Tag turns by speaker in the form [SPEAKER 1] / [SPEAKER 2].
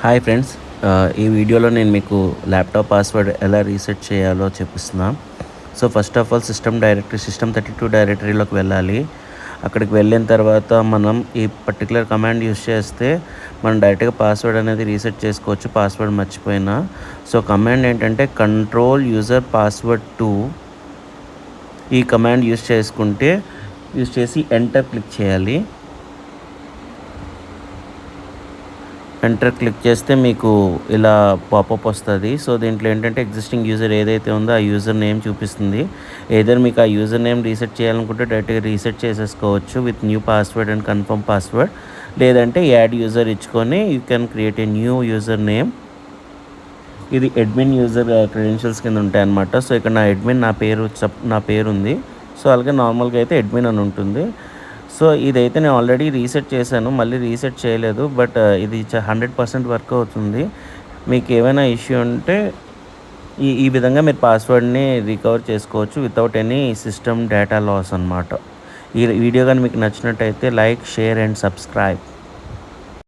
[SPEAKER 1] Hi friends. ఈ వీడియోలో నేను మీకు ల్యాప్టాప్ పాస్వర్డ్ ఎలా రీసెట్ చేయాలో చూపిస్తున్నా. సో ఫస్ట్ ఆఫ్ ఆల్ సిస్టమ్32 డైరెక్టరీలోకి వెళ్ళాలి. అక్కడికి వెళ్ళిన తర్వాత మనం ఈ పర్టికులర్ కమాండ్ యూస్ చేస్తే మనం డైరెక్ట్గా పాస్వర్డ్ అనేది రీసెట్ చేసుకోవచ్చు, పాస్వర్డ్ మర్చిపోయినా. సో కమాండ్ ఏంటంటే కంట్రోల్ యూజర్ పాస్వర్డ్ 2. ఈ కమాండ్ యూస్ చేసి ఎంటర్ క్లిక్ చేయాలి. ఎంటర్ క్లిక్ చేస్తే మీకు ఇలా పాపప్ వస్తుంది. సో దీంట్లో ఏంటంటే ఎగ్జిస్టింగ్ యూజర్ ఏదైతే ఉందో ఆ యూజర్ నేమ్ చూపిస్తుంది. ఏదైనా మీకు ఆ యూజర్ నేమ్ రీసెట్ చేయాలనుకుంటే డైరెక్ట్గా రీసెట్ చేసేసుకోవచ్చు with new password and confirm password. లేదంటే యాడ్ యూజర్ ఇచ్చుకొని you can create a new user name. ఇది అడ్మిన్ యూజర్ క్రెడెన్షియల్స్ కింద ఉంటాయి అన్నమాట. సో ఇక్కడ నా పేరు ఉంది. సో అలాగే నార్మల్గా అయితే అడ్మిన్ అని ఉంటుంది. సో ఇదైతే నేను ఆల్రెడీ రీసెట్ చేశాను, మళ్ళీ రీసెట్ చేయలేదు. బట్ ఇది 100% వర్క్ అవుతుంది. మీకు ఏమైనా ఇష్యూ ఉంటే ఈ విధంగా మీరు పాస్వర్డ్ని రికవర్ చేసుకోవచ్చు without any system data loss అనమాట. ఈ వీడియో కానీ మీకు నచ్చినట్టయితే లైక్, షేర్ అండ్ సబ్స్క్రైబ్.